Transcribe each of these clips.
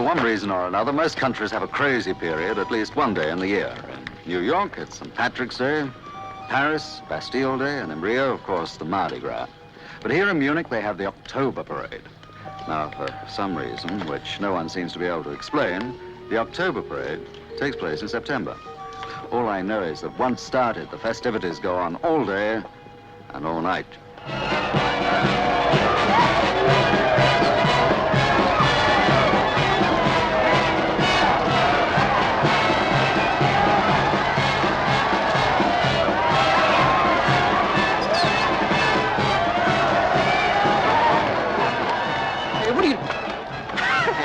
one reason or another, most countries have a crazy period at least one day in the year. In New York, it's St. Patrick's Day. Paris, Bastille Day, and in Rio, of course, the Mardi Gras. But here in Munich, they have the October Parade. Now, for some reason, which no one seems to be able to explain, the October Parade takes place in September. All I know is that once started, the festivities go on all day and all night.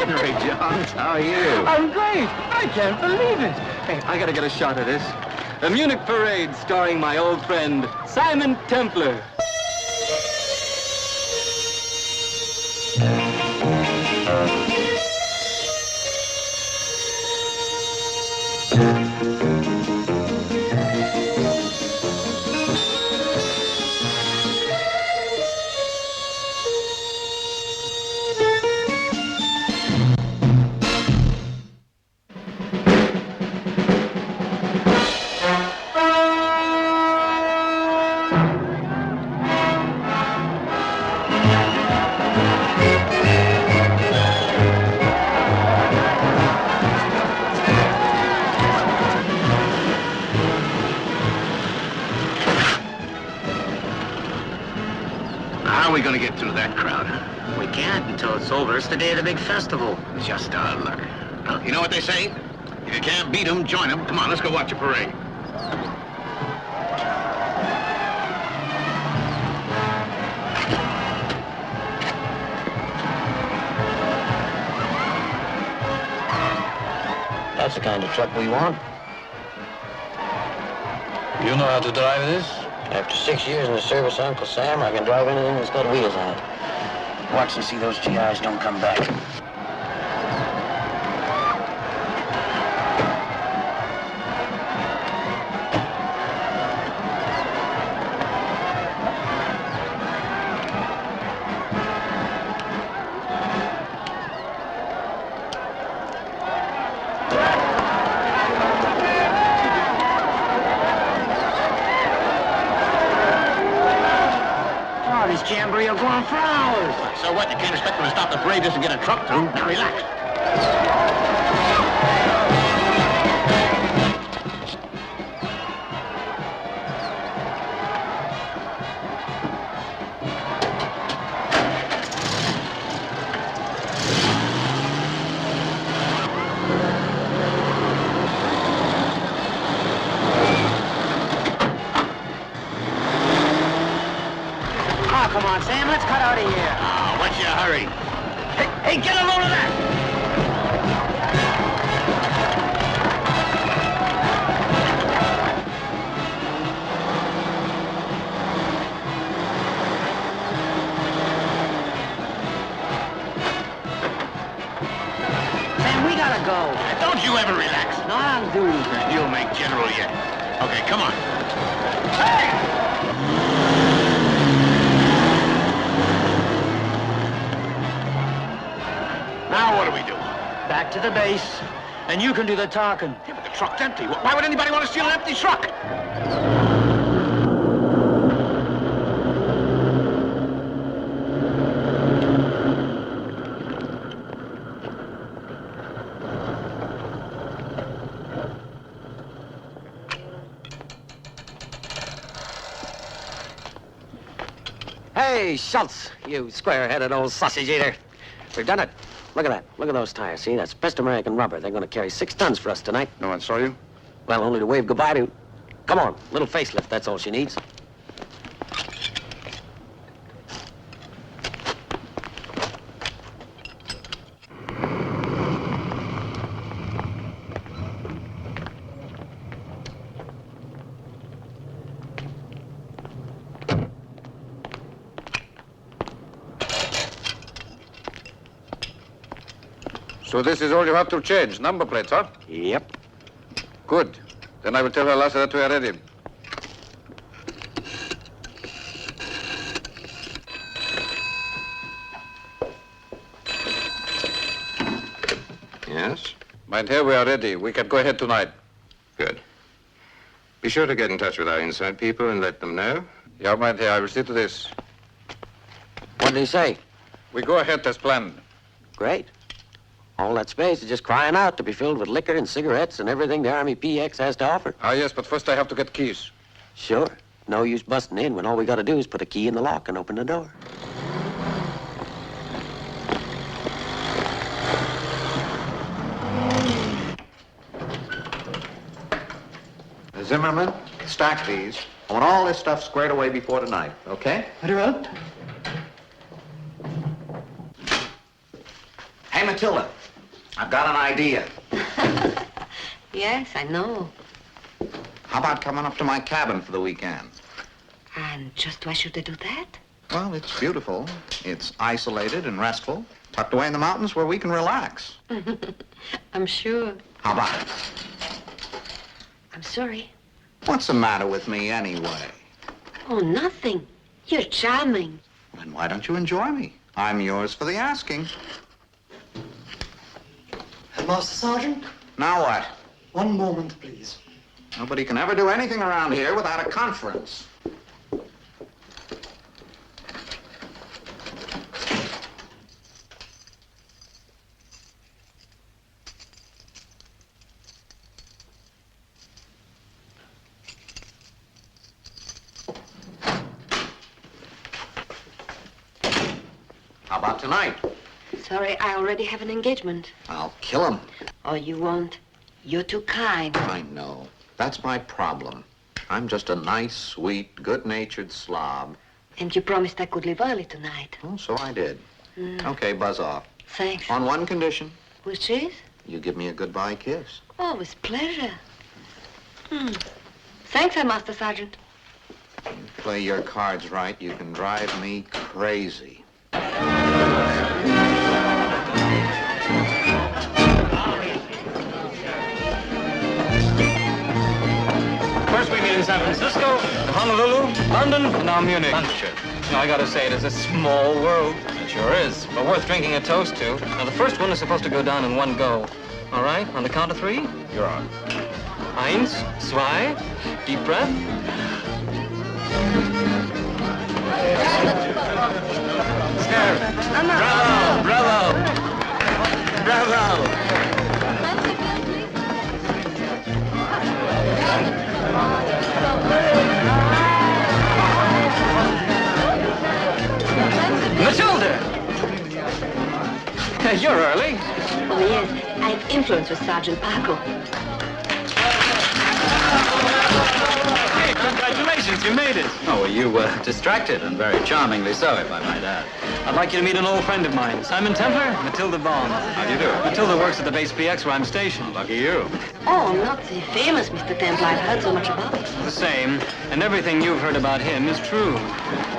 Henry Johns, how are you? I'm great. I can't believe it. Hey, I gotta get a shot of this. The Munich Parade starring my old friend, Simon Templar. How are we going to get through that crowd? We can't until it's over. It's the day of the big festival. Just our luck. Well, you know what they say? If you can't beat them, join them. Come on, let's go watch a parade. That's the kind of truck we want. You know how to drive this? After 6 years in the service of Uncle Sam, I can drive anything that's got wheels on it. Watch and see those GIs don't come back. This jamboree will go on for hours. So what? You can't expect them to stop the parade just to get a truck through. Now relax. Oh, come on, Sam, let's cut out of here. Oh, what's your hurry? Hey, get a load of that! Sam, we gotta go. Don't you ever relax. Not on duty. You'll make general yet. Okay, come on. Hey! Now what do we do? Back to the base, and you can do the talking. Yeah, but the truck's empty. Why would anybody want to steal an empty truck? Hey, Schultz, you square-headed old sausage eater. We've done it. Look at that. Look at those tires. See, that's best American rubber. They're going to carry 6 tons for us tonight. No one saw you? Well, only to wave goodbye to. Come on, little facelift, that's all she needs. So this is all you have to change, number plates, huh? Yep. Good. Then I will tell Lasse that we are ready. Yes? Mein Herr, we are ready. We can go ahead tonight. Good. Be sure to get in touch with our inside people and let them know. Ja, mein Herr, I will see to this. What did he say? We go ahead as planned. Great. All that space is just crying out to be filled with liquor and cigarettes and everything the Army PX has to offer. Ah, yes, but first I have to get keys. Sure. No use busting in when all we got to do is put a key in the lock and open the door. Zimmerman, stack these. I want all this stuff squared away before tonight, okay? Very well. Hey, Matilda, I've got an idea. Yes, I know. How about coming up to my cabin for the weekend? And just why should they do that? Well, it's beautiful. It's isolated and restful, tucked away in the mountains where we can relax. I'm sure. How about it? I'm sorry. What's the matter with me anyway? Oh, nothing. You're charming. Then why don't you enjoy me? I'm yours for the asking. Headmaster Sergeant, Now what? one moment, please. Nobody can ever do anything around here without a conference. How about tonight? Sorry, I already have an engagement. I'll kill him. Oh, you won't. You're too kind. I know. That's my problem. I'm just a nice, sweet, good-natured slob. And you promised I could leave early tonight. Oh, so I did. Okay, buzz off. Thanks. On one condition. Which is? You give me a goodbye kiss. Oh, with pleasure. Thanks, Master Sergeant. Play your cards right, you can drive me crazy. First we meet in San Francisco, then Honolulu, London, and now Munich. You know, I gotta say, it is a small world. It sure is, but worth drinking a toast to. Now, the first one is supposed to go down in one go. All right, on the count of three, you're on. Eins, zwei, deep breath. Bravo, bravo, bravo. Matilda! You're early. Oh, yes. I have influence with Sergeant Paco. Hey, congratulations, you made it. Oh, well, you were distracted, and very charmingly so, if I might add. I'd like you to meet an old friend of mine, Simon Templar, Matilda Bond. How do you do? Matilda works at the base PX where I'm stationed. Lucky you. Oh, not the famous Mr. Templar. I've heard so much about it. The same, and everything you've heard about him is true.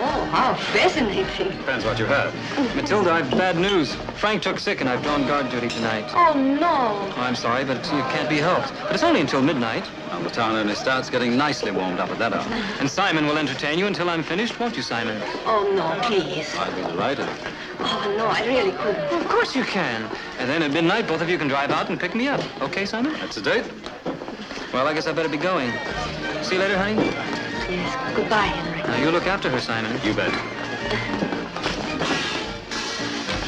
Oh, how fascinating. Depends what you heard. Matilda, I've bad news. Frank took sick and I've drawn guard duty tonight. Oh, no. Oh, I'm sorry, but you can't be helped. But it's only until midnight. Well, the town only starts getting nicely warmed up at that hour. And Simon will entertain you until I'm finished, won't you, Simon? Oh, no, please. I'd be delighted. Oh, no, I really couldn't. Well, of course you can. And then at midnight, both of you can drive out and pick me up. Okay, Simon? That's a date. Well, I guess I better be going. See you later, honey. Yes, goodbye, Henry. Now, you look after her, Simon. You bet.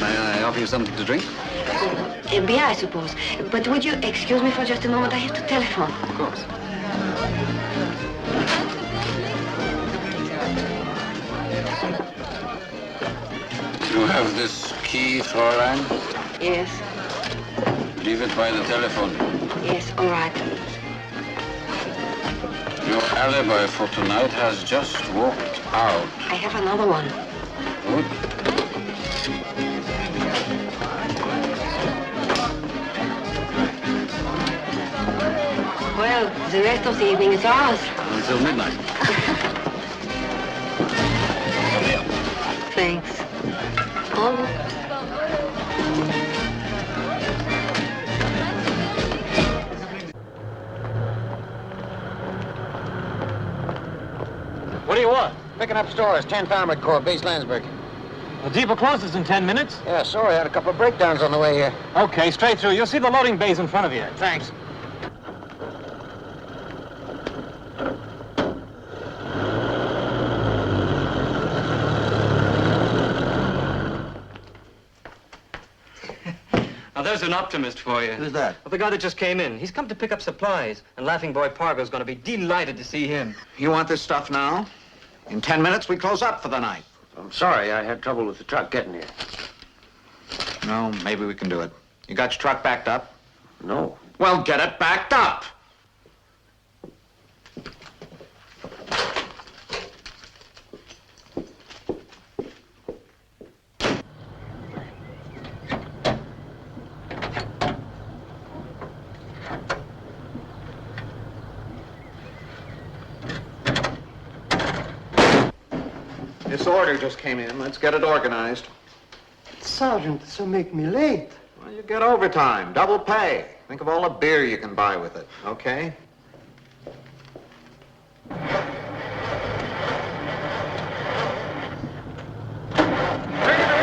May I offer you something to drink? Beer, I suppose. But would you excuse me for just a moment? I have to telephone. Of course. You have this key, Fräulein? Yes, Leave it by the telephone. yes, all right. Your alibi for tonight has just walked out. I have another one. Good. Well, the rest of the evening is ours. Until midnight. Thanks. Oh, What do you want? Picking up stores, 10th Armored Corps, base Landsberg. The depot closes in 10 minutes. Yeah, sorry, I had a couple of breakdowns on the way here. Okay, straight through. You'll see the loading bays in front of you. Thanks. Now, there's an optimist for you. Who's that? Well, the guy that just came in. He's come to pick up supplies, and Laughing Boy Pargo's going to be delighted to see him. You want this stuff now? In 10 minutes, we close up for the night. I'm sorry, I had trouble with the truck getting here. No, maybe we can do it. You got your truck backed up? No. Well, get it backed up. This order just came in. Let's get it organized. Sergeant, so make me late. Well, you get overtime, double pay. Think of all the beer you can buy with it, okay? Bring it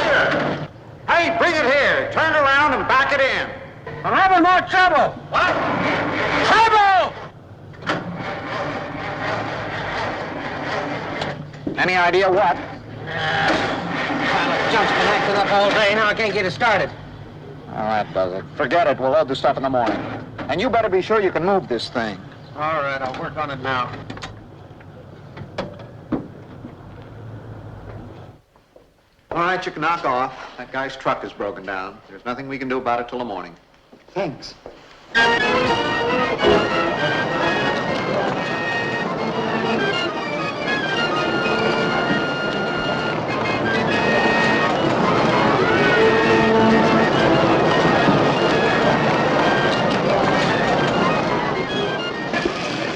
here! Hey, bring it here! Turn around and back it in. I'm having more trouble. What? Trouble! Any idea what? Jump's been acting up all day. Now I can't get it started. Oh, that does it. Forget it. We'll load the stuff in the morning. And you better be sure you can move this thing. All right, I'll work on it now. All right, you can knock off. That guy's truck is broken down. There's nothing we can do about it till the morning. Thanks.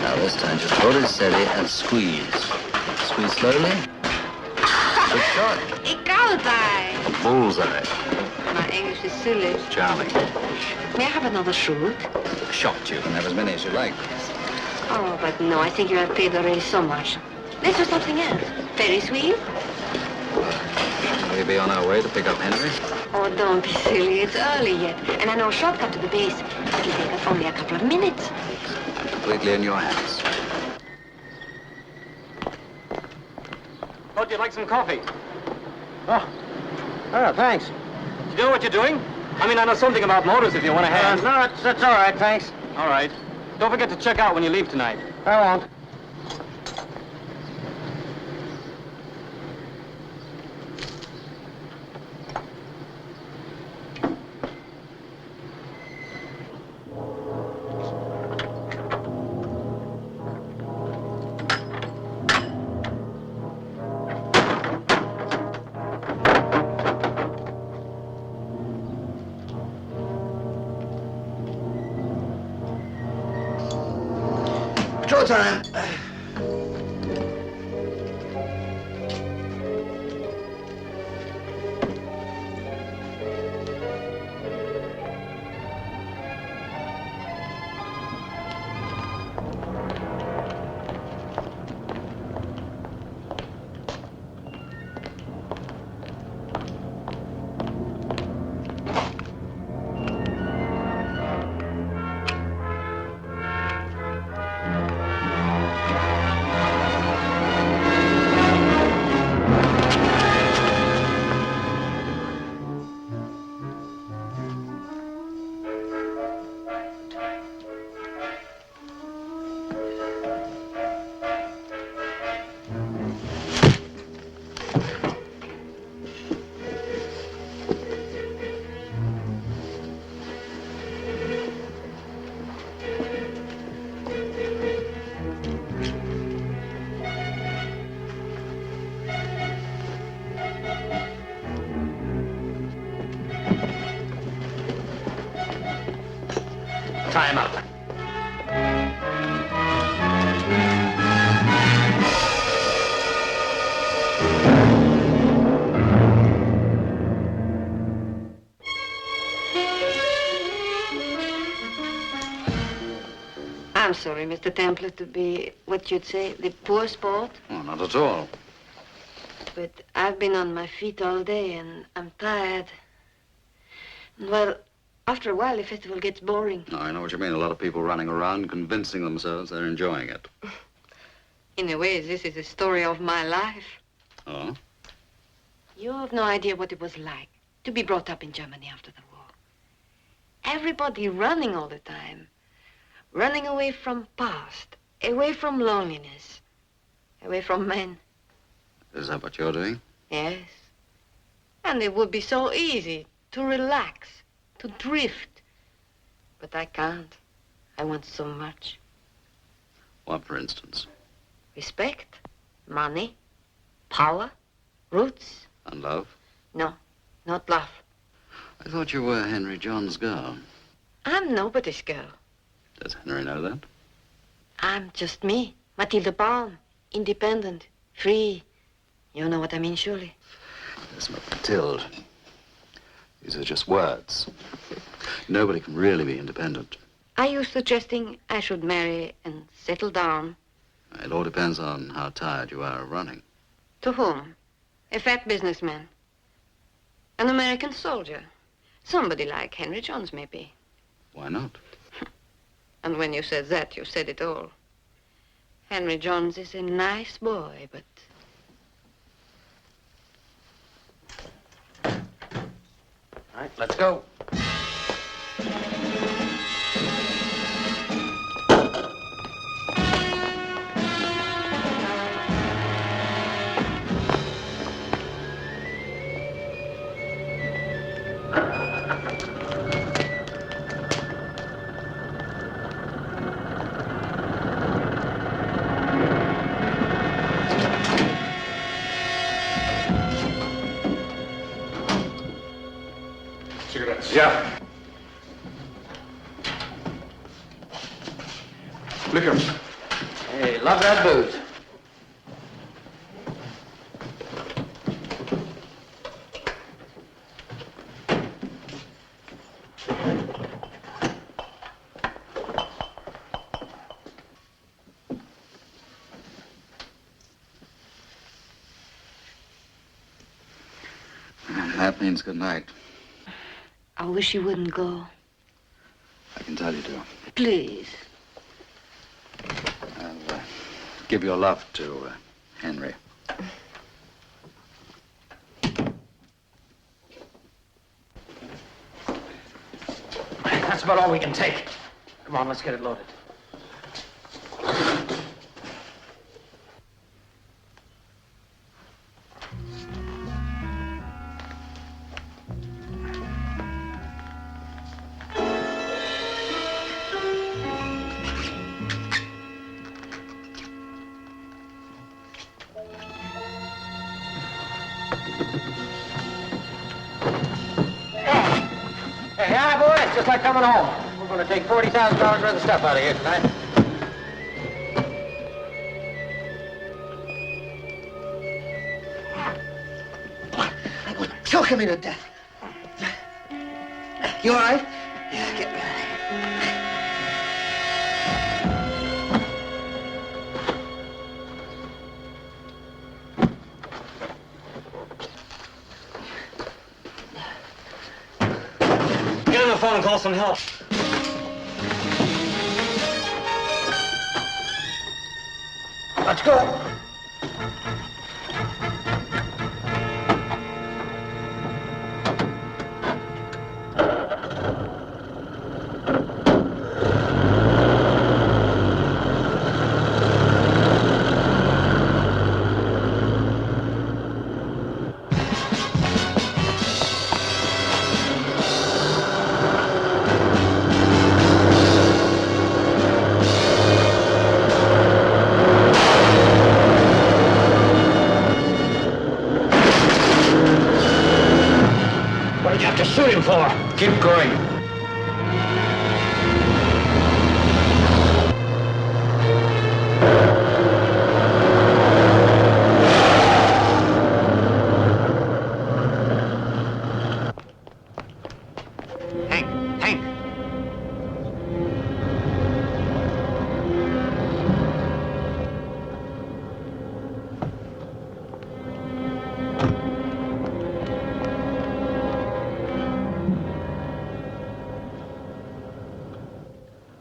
Now this time, just hold it steady and squeeze. Squeeze slowly. Good shot. Ik hou bij. A bullseye. My English is silly. Charming. May I have another shoot? Shocked you can have as many as you like. Oh, but no, I think you have paid already so much. Let's do something else. Ferris wheel? Will we be on our way to pick up Henry? Oh, don't be silly. It's early yet. And I know a shortcut to the base. It'll take us only a couple of minutes. Completely in your hands. Thought you'd like some coffee. Oh, thanks. You know what you're doing? I mean, I know something about motors if you want a hand. No, that's all right, thanks. All right. Don't forget to check out when you leave tonight. I won't. Patrol time. Time up. I'm sorry, Mr. Templar, to be, what you'd say, the poor sport. Oh, not at all. but I've been on my feet all day and I'm tired. Well, after a while, the festival gets boring. No, I know what you mean. A lot of people running around convincing themselves they're enjoying it. In a way, this is the story of my life. Oh? You have no idea what it was like to be brought up in Germany after the war. Everybody running all the time. Running away from past, away from loneliness, away from men. Is that what you're doing? Yes. And it would be so easy to relax, to drift. But I can't. I want so much. What, for instance? Respect, money, power, roots. And love? No, not love. I thought you were Henry John's girl. I'm nobody's girl. Does Henry know that? I'm just me, Matilda Baum, independent, free. You know what I mean, surely. Yes, but Matilde. These are just words. Nobody can really be independent. Are you suggesting I should marry and settle down? It all depends on how tired you are of running. To whom? A fat businessman? An American soldier? Somebody like Henry Johns, maybe. Why not? And when you said that, you said it all. Henry Johns is a nice boy, but... All right, let's go. Ja. Liquor. Hey, love that booze. That means good night. I wish you wouldn't go. I can tell you to. Please. I'll give your love to Henry. That's about all we can take. Come on, let's get it loaded. Hey, hi, boys. Just like coming home. We're going to take $40,000 worth of stuff out of here tonight. Choking me to death. You all right? Yeah, get me out of here. Get on the phone and call some help. Let's go.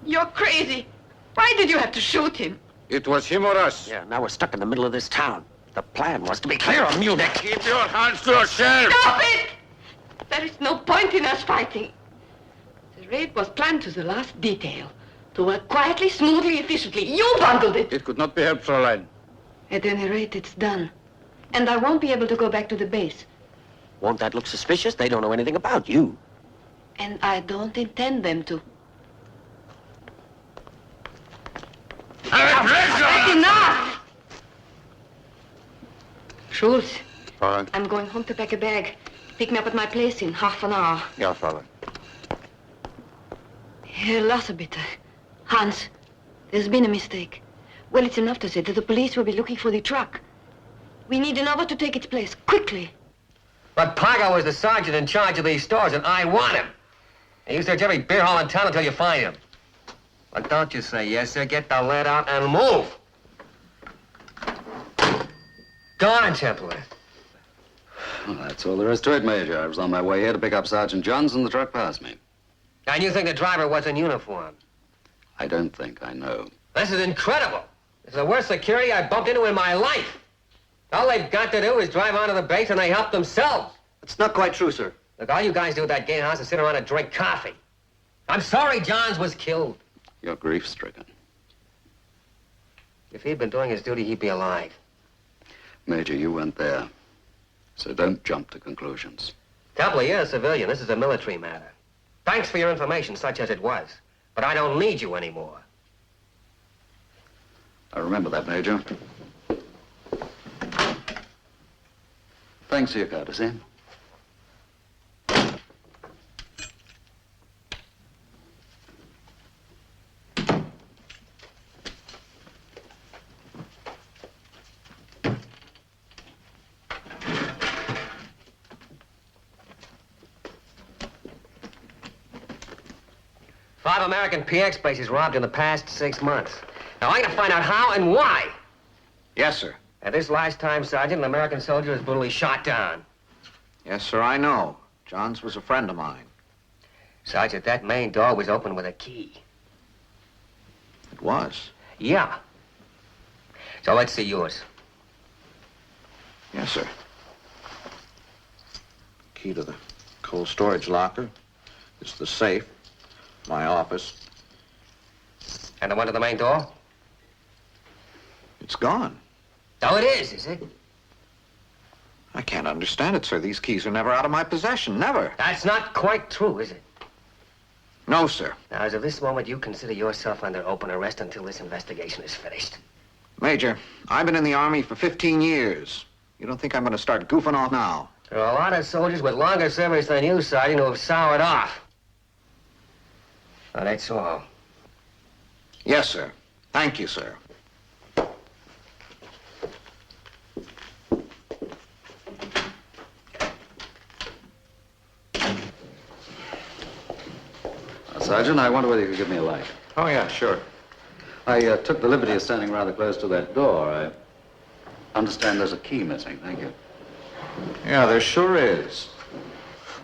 You're crazy. Why did you have to shoot him? It was him or us. Yeah, now we're stuck in the middle of this town. The plan was to be clear of Munich. Keep your hands to yourself. Stop it! There is no point in us fighting. The raid was planned to the last detail. To work quietly, smoothly, efficiently. You bungled it. It could not be helped, Fräulein. At any rate, it's done. And I won't be able to go back to the base. Won't that look suspicious? They don't know anything about you. And I don't intend them to. That's enough! Schultz, Fräulein. I'm going home to pack a bag. Pick me up at my place in half an hour. Ja, Fräulein. Herr Lassebitter. Hans, there's been a mistake. Well, it's enough to say that the police will be looking for the truck. We need another to take its place, quickly. But Pago is the sergeant in charge of these stores, and I want him. And you search every beer hall in town until you find him. But don't you say yes, sir. Get the lead out and move. Go on, Templar. Well, that's all there is to it, Major. I was on my way here to pick up Sergeant Johns, and the truck passed me. And you think the driver was in uniform? I don't think I know. This is incredible. This is the worst security I bumped into in my life. All they've got to do is drive onto the base and they help themselves. It's not quite true, sir. Look, all you guys do at that gatehouse is sit around and drink coffee. I'm sorry Johns was killed. You're grief-stricken. If he'd been doing his duty, he'd be alive. Major, you went there. So don't jump to conclusions. Templar, you're a civilian. This is a military matter. Thanks for your information, such as it was. But I don't need you anymore. I remember that, Major. Thanks for your courtesy. Five American PX bases robbed in the past 6 months. Now, I'm gonna find out how and why. Yes, sir. And this last time, Sergeant, an American soldier was brutally shot down. Yes, sir, I know. Johns was a friend of mine. Sergeant, that main door was open with a key. It was. Yeah. So let's see yours. Yes, sir. Key to the cold storage locker. It's the safe. My office. And the one to the main door? It's gone. Oh, it is it? I can't understand it, sir. These keys are never out of my possession. Never. That's not quite true, is it? No, sir. Now, as of this moment, you consider yourself under open arrest until this investigation is finished. Major, I've been in the Army for 15 years. You don't think I'm going to start goofing off now? There are a lot of soldiers with longer service than you, Sergeant, who have soured off. Well, that's all. Yes, sir. Thank you, sir. Sergeant, I wonder whether you could give me a light. Oh, yeah, sure. I took the liberty of standing rather close to that door. I understand there's a key missing. Thank you. Yeah, there sure is.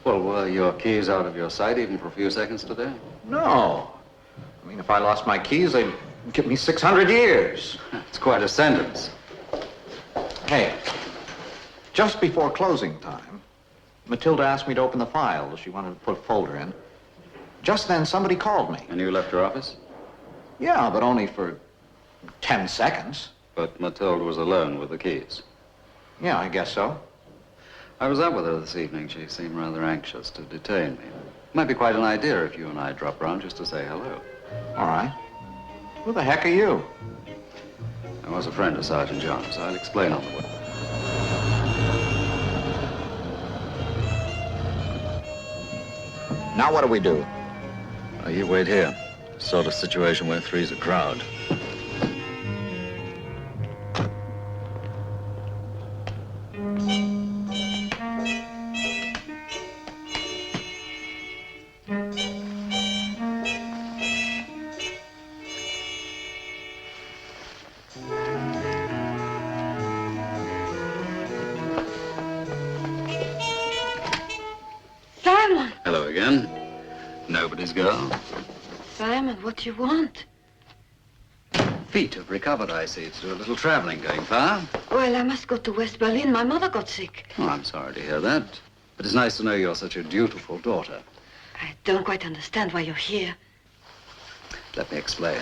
Well, were your keys out of your sight even for a few seconds today? No. I mean, if I lost my keys, they'd give me 600 years. It's quite a sentence. Hey, just before closing time, Matilda asked me to open the file. She wanted to put a folder in. Just then, somebody called me. And you left your office? Yeah, but only for 10 seconds. But Matilda was alone with the keys. Yeah, I guess so. I was out with her this evening. She seemed rather anxious to detain me. Might be quite an idea if you and I drop round just to say hello. All right. Who the heck are you? I was a friend of Sergeant Johns. I'll explain on the way. Now what do we do? You wait here. Sort of situation where three's a crowd. Simon! Hello again. Nobody's girl. Simon, what do you want? Feet have recovered, I see. To do a little traveling. Going far? Well, I must go to West Berlin. My mother got sick. Oh, I'm sorry to hear that. But it's nice to know you're such a dutiful daughter. I don't quite understand why you're here. Let me explain.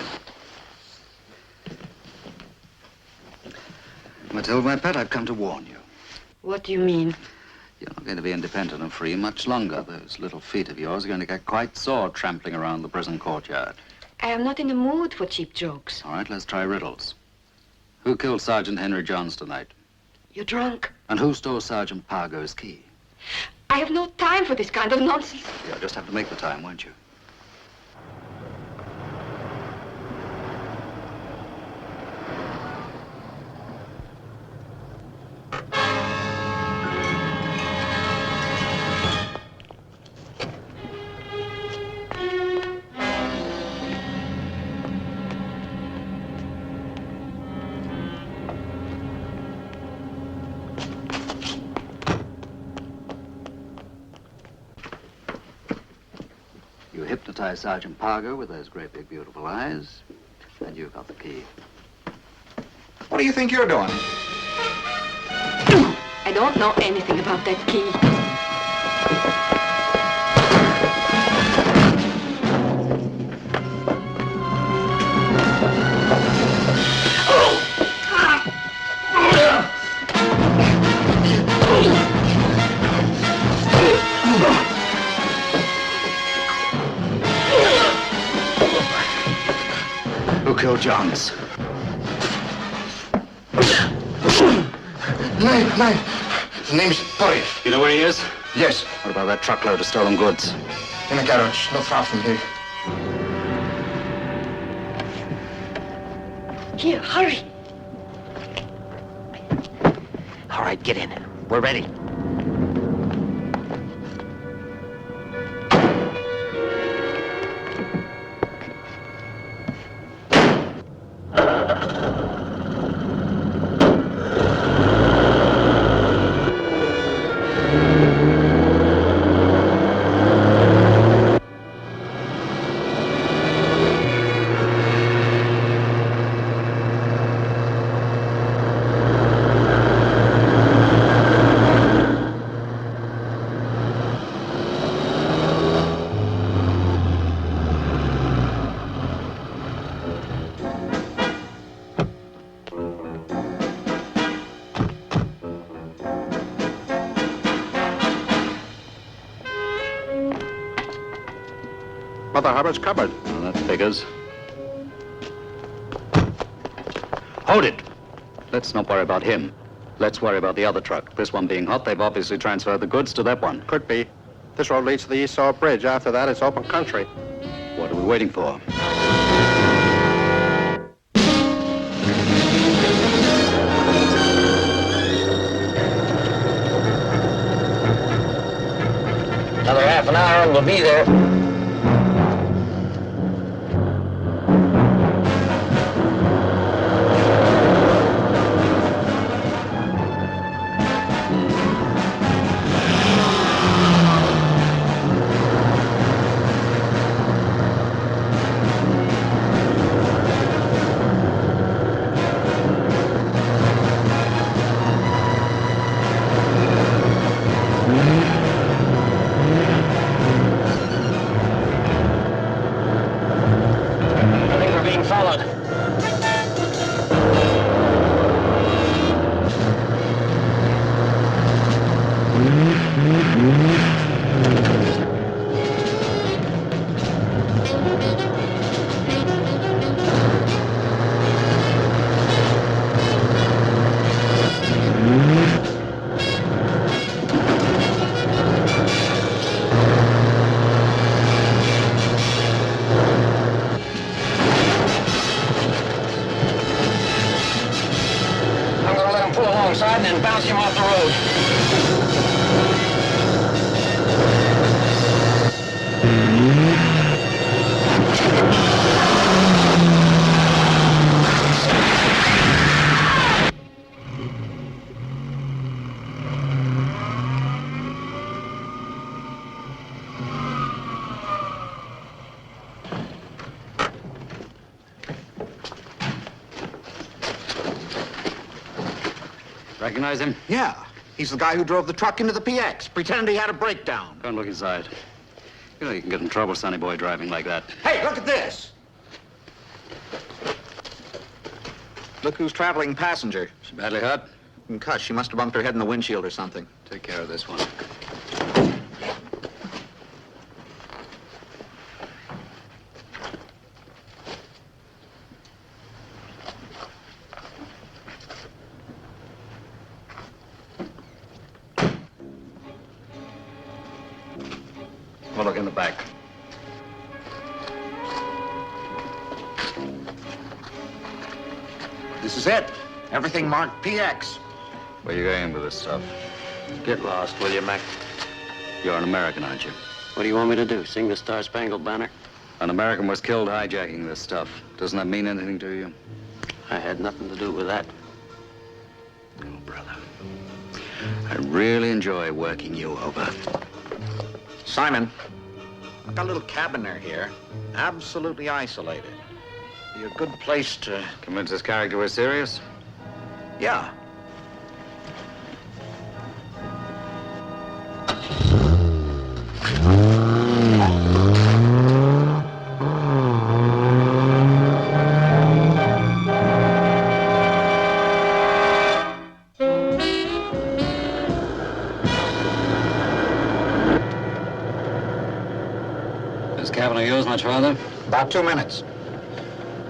Matilda, my pet, I've come to warn you. What do you mean? You're not going to be independent and free much longer. Those little feet of yours are going to get quite sore trampling around the prison courtyard. I am not in the mood for cheap jokes. All right, let's try riddles. Who killed Sergeant Henry Johns tonight? You're drunk. And who stole Sergeant Pargo's key? I have no time for this kind of nonsense. You'll just have to make the time, won't you? You hypnotized Sergeant Pargo with those great big beautiful eyes, and you got the key. What do you think you're doing? I don't know anything about that key. Who killed Johns? Name. His name's Boris. You know where he is? Yes, What about that truckload of stolen goods? in a garage, not far from here. Here, hurry. All right, get in. We're ready. Mother Hubbard's cupboard. Well, that figures. Hold it! Let's not worry about him. Let's worry about the other truck. This one being hot, they've obviously transferred the goods to that one. Could be. This road leads to the East Saw Bridge. After that, it's open country. What are we waiting for? Another half an hour and we'll be there. I think we're being followed. I'm gonna let him pull alongside and then bounce him off the road. Recognize him? Yeah. He's the guy who drove the truck into the PX, pretended he had a breakdown. Go and look inside. You know you can get in trouble, sonny boy, driving like that. Hey, look at this. Look who's traveling passenger. She badly hurt? Cut. She must have bumped her head in the windshield or something. Take care of this one. We'll look in the back. This is it. Everything marked PX. Where you going with this stuff? Get lost, will you, Mac? You're an American, aren't you? What do you want me to do? Sing the Star-Spangled Banner? An American was killed hijacking this stuff. Doesn't that mean anything to you? I had nothing to do with that. Oh, brother. I really enjoy working you over. Simon, I've got a little cabin here, absolutely isolated. Be a good place to... Convince this character we're serious? Yeah. This cabin of yours much farther? About 2 minutes.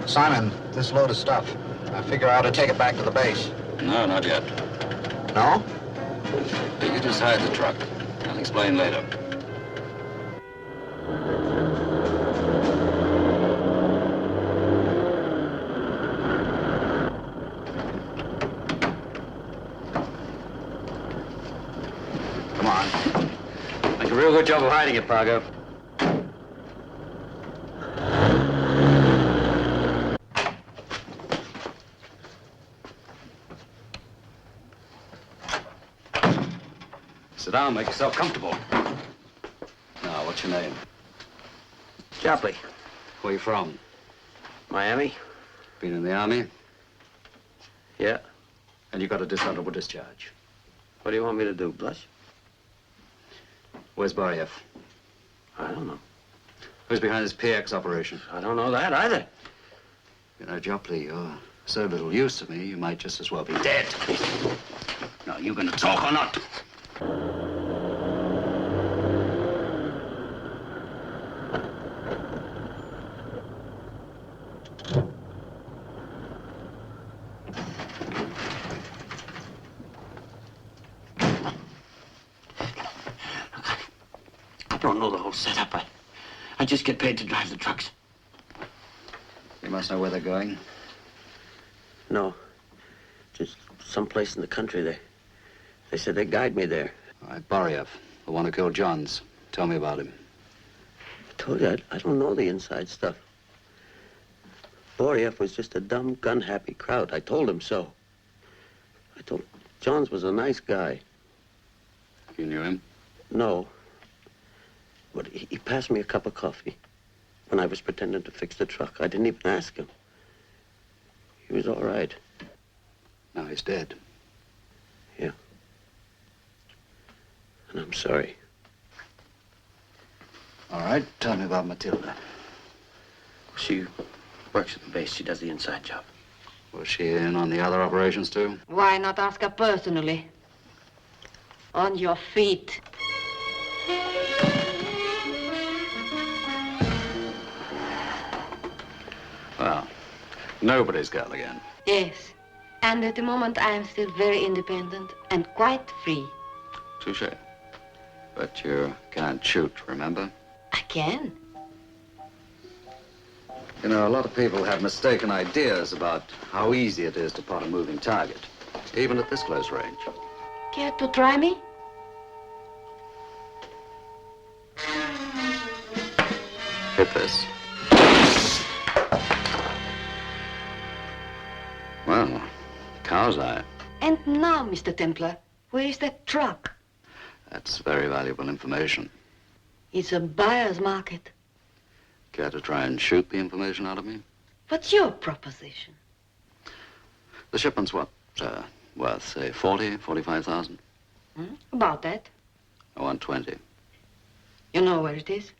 Simon, this load of stuff, I figure I ought to take it back to the base. No, not yet. No? You just hide the truck. I'll explain later. Come on. Make a real good job of hiding it, Pargo. Sit down, make yourself comfortable. Now, what's your name? Jopley. Where you from? Miami? Been in the Army? Yeah. And you got a dishonorable discharge. What do you want me to do, blush? Where's Boriev? I don't know. Who's behind this PX operation? I don't know that either. You know, Jopley, you're so little use to me, you might just as well be dead. Now, you gonna talk or not? I don't know the whole setup. I just get paid to drive the trucks. You must know where they're going. No. Just someplace in the country. They said they'd guide me there. All right, Boriev, the one who killed Johns. Tell me about him. I told you, I don't know the inside stuff. Boriev was just a dumb, gun-happy crowd. I told him so. I told Johns was a nice guy. You knew him? No. But he passed me a cup of coffee when I was pretending to fix the truck. I didn't even ask him. He was all right. Now he's dead. Yeah. And I'm sorry. All right, tell me about Matilda. She works at the base. She does the inside job. Was she in on the other operations, too? Why not ask her personally? On your feet. Well, nobody's girl again. Yes. And at the moment, I am still very independent and quite free. Touche. But you can't shoot, remember? I can. You know, a lot of people have mistaken ideas about how easy it is to pot a moving target, even at this close range. Care to try me? Hit this. Well, cow's eye. And now, Mr. Templar, where is that truck? That's very valuable information. It's a buyer's market. Care to try and shoot the information out of me? What's your proposition? The shipment's what, Worth, say, 40, 45,000. About that. I want 20. You know where it is?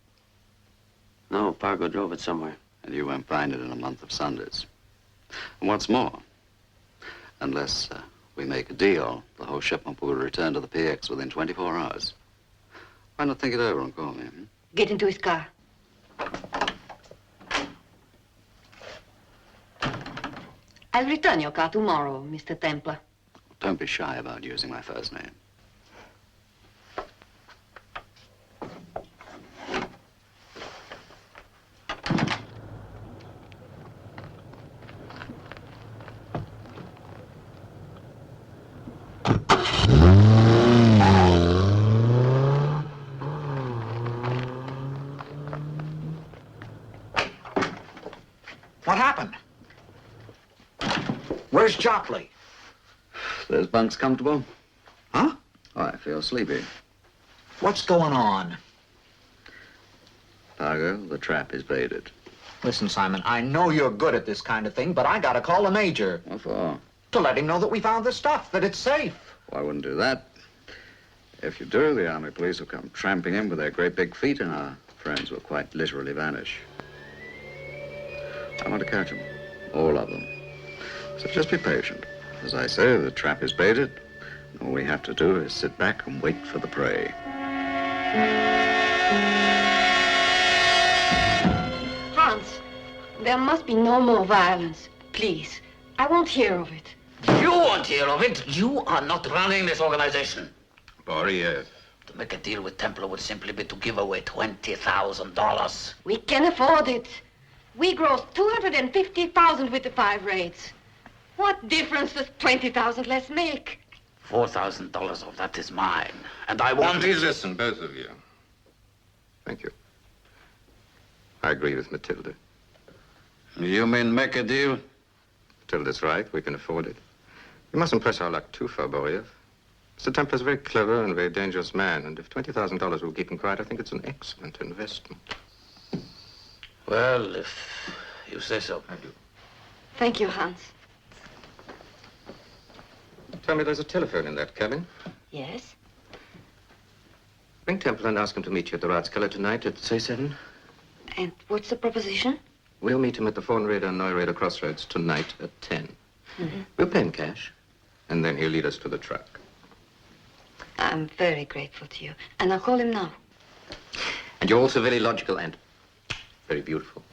No, Pargo drove it somewhere. And you won't find it in a month of Sundays. And what's more, unless we make a deal, the whole shipment will return to the PX within 24 hours. Why not think it over and call me? Get into his car. I'll return your car tomorrow, Mr. Templar. Don't be shy about using my first name. What happened? Where's Jopley? Those bunks comfortable? Huh? Oh, I feel sleepy. What's going on? Pargo, the trap is baited. Listen, Simon, I know you're good at this kind of thing, but I gotta call the major What for? to let him know that we found the stuff, that it's safe. Well, I wouldn't do that. If you do, the army police will come tramping in with their great big feet, and our friends will quite literally vanish. I want to catch them. All of them. So just be patient. As I say, the trap is baited. All we have to do is sit back and wait for the prey. Hans, there must be no more violence. Please. I won't hear of it. You won't hear of it. You are not running this organization. Boriev. To make a deal with Templar would simply be to give away $20,000. We can afford it. We grossed $250,000 with the 5 raids. What difference does 20,000 less make? $4,000 of that is mine. And I want Please listen, both of you. Thank you. I agree with Matilda. You mean make a deal? Matilda's right. We can afford it. We mustn't press our luck too far, Boriev. Mr. Templar's a very clever and very dangerous man, and if $20,000 will keep him quiet, I think it's an excellent investment. Well, if you say so. I do. Thank you, Hans. Tell me there's a telephone in that cabin. Yes? Ring Templar and ask him to meet you at the Ratskeller tonight at, say, 7. And what's the proposition? We'll meet him at the Vornreder and Neureder crossroads tonight at 10. We'll pay him cash, and then he'll lead us to the truck. I'm very grateful to you. And I'll call him now. And you're also very logical and very beautiful.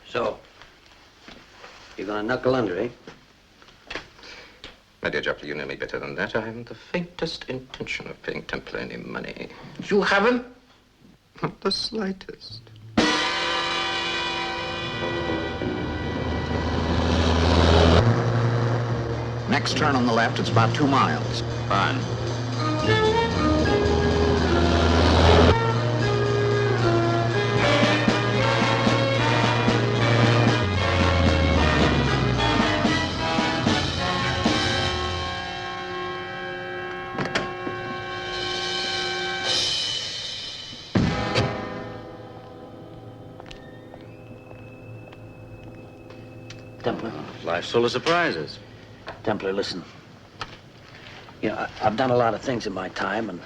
So, you're gonna knuckle under, eh? My dear Jopley, you know me better than that. I haven't the faintest intention of paying Templar any money. You haven't? Not the slightest. Next turn on the left, it's about 2 miles. Fine. Templar. Life's full of surprises. Templar, listen. You know, I've done a lot of things in my time, and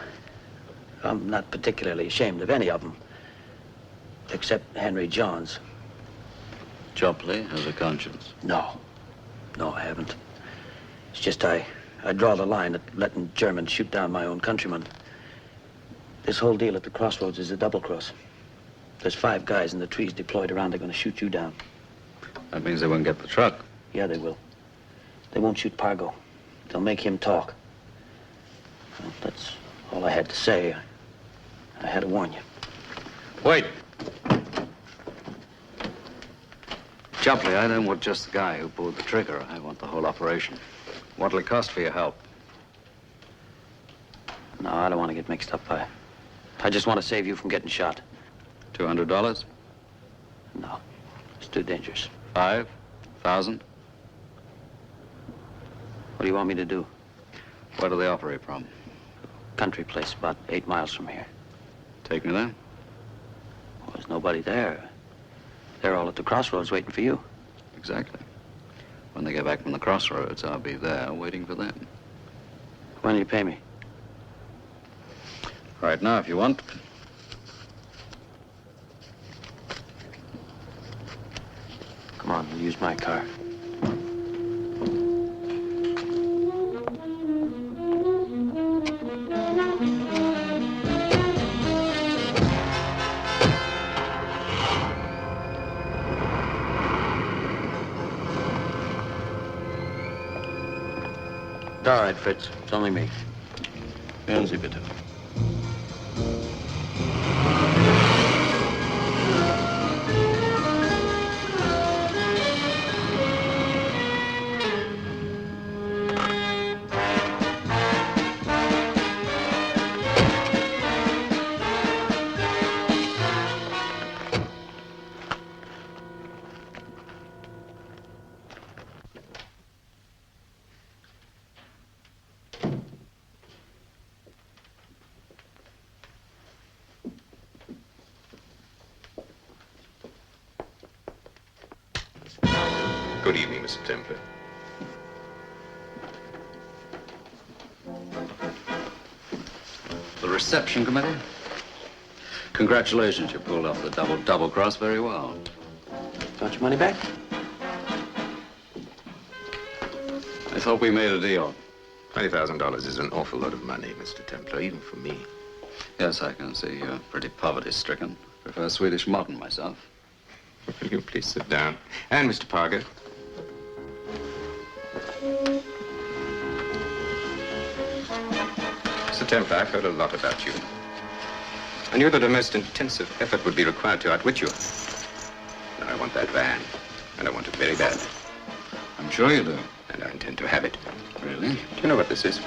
I'm not particularly ashamed of any of them, except Henry Johns. Jopley has a conscience. No, I haven't. It's just I draw the line at letting Germans shoot down my own countrymen. This whole deal at the crossroads is a double cross. There's 5 guys in the trees deployed around. They're going to shoot you down. That means they won't get the truck. Yeah, they will. They won't shoot Pargo. They'll make him talk. Well, that's all I had to say. I had to warn you. Wait. Jopley, I don't want just the guy who pulled the trigger. I want the whole operation. What'll it cost for your help? No, I don't want to get mixed up. I just want to save you from getting shot. $200? No, it's too dangerous. 5,000? What do you want me to do? Where do they operate from? Country place about 8 miles from here. Take me there. Well, there's nobody there. They're all at the crossroads waiting for you. Exactly. When they get back from the crossroads, I'll be there waiting for them. When do you pay me? Right now, if you want. Come on, we'll use my car. It's all right, Fritz. It's only me. Hören Sie bitte. Good evening, Mr. Templar. The reception committee? Congratulations, you pulled off the double cross very well. Want your money back? I thought we made a deal. $20,000 is an awful lot of money, Mr. Templar, even for me. Yes, I can see you're pretty poverty-stricken. Prefer Swedish modern myself. Will you please sit down? And Mr. Parker. Mr. Templar, I've heard a lot about you. I knew that a most intensive effort would be required to outwit you. Now, I want that van, and I want it very bad. I'm sure you do. And I intend to have it. Really? Do you know what this is?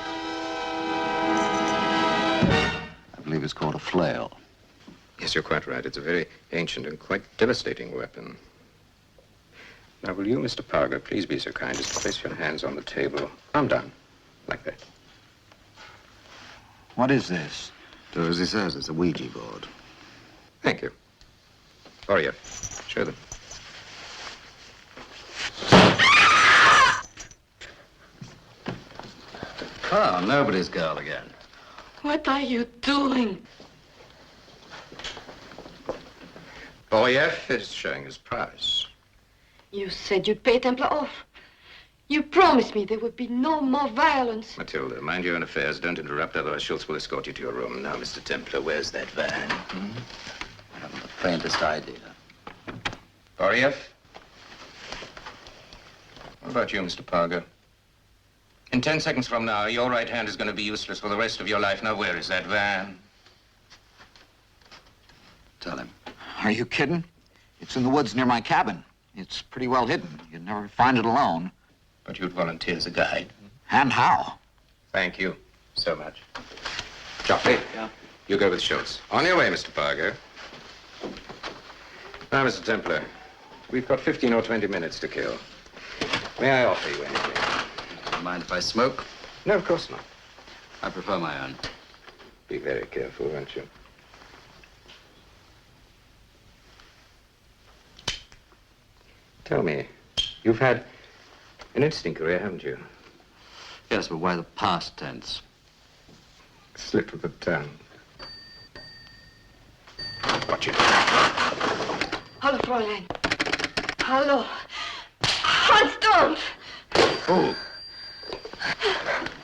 I believe it's called a flail. Yes, you're quite right. It's a very ancient and quite devastating weapon. Now, will you, Mr. Parker, please be so kind as to place your hands on the table, arm down, like that. What is this? So as he says, it's a Ouija board. Thank you. Oria, show them. Ah, nobody's girl again. What are you doing? Oriev is showing his prize. You said you'd pay Templar off. You promised me there would be no more violence. Matilda, mind your own affairs. Don't interrupt, otherwise Schultz will escort you to your room. Now, Mr. Templar, where's that van? I haven't the faintest idea. Oriev? What about you, Mr. Parker? In 10 seconds from now, your right hand is going to be useless for the rest of your life. Now, where is that van? Tell him. Are you kidding? It's in the woods near my cabin. It's pretty well hidden. You'd never find it alone. But you'd volunteer as a guide. And how? Thank you so much. Joffrey? Yeah? You go with Schultz. On your way, Mr. Parker. Now, Mr. Templar, we've got 15 or 20 minutes to kill. May I offer you anything? Mind if I smoke? No, of course not. I prefer my own. Be very careful, won't you? Tell me, you've had an interesting career, haven't you? Yes, but why the past tense? Slip of the tongue. Watch it. Hallo, Fräulein. Hallo. Hans, don't! Oh.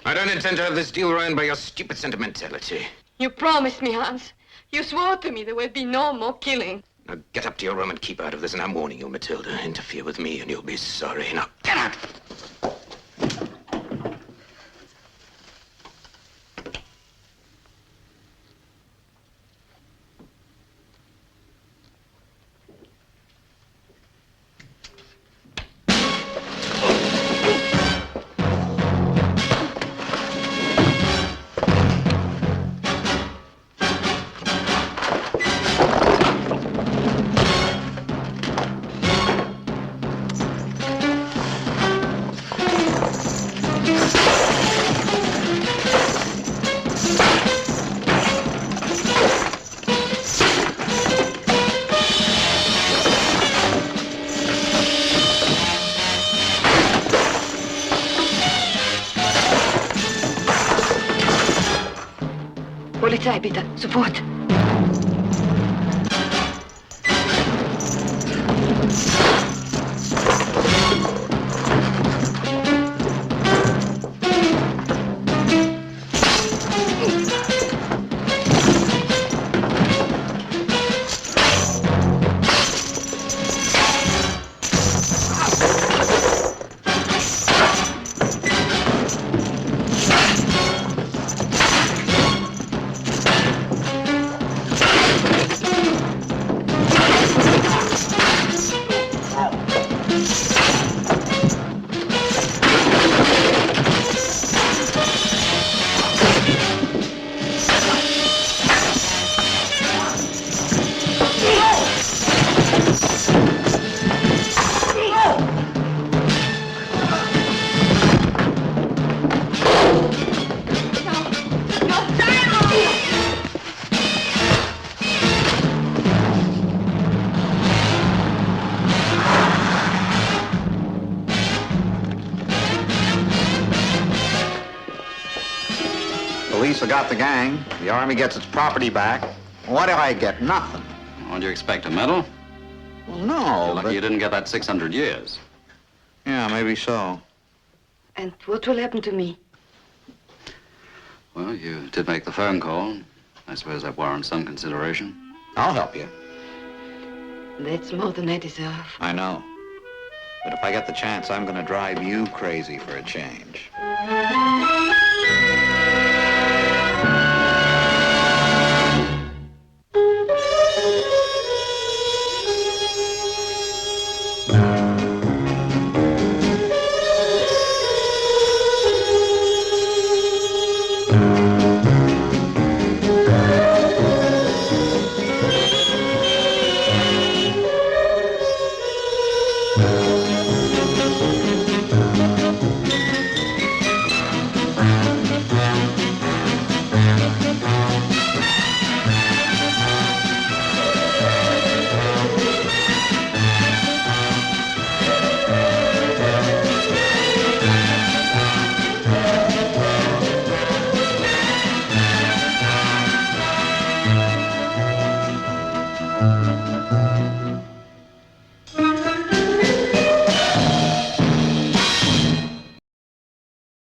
I don't intend to have this deal ruined by your stupid sentimentality. You promised me, Hans. You swore to me there would be no more killing. Now get up to your room and keep out of this, and I'm warning you, Matilda. Interfere with me and you'll be sorry. Now get out! Polizei, bitte. Sofort. Police have got the gang. The Army gets its property back. What do I get? Nothing. What do you expect, a medal? Well, no, You're lucky but... you didn't get that 600 years. Yeah, maybe so. And what will happen to me? Well, you did make the phone call. I suppose that warrants some consideration. I'll help you. That's more than I deserve. I know. But if I get the chance, I'm going to drive you crazy for a change.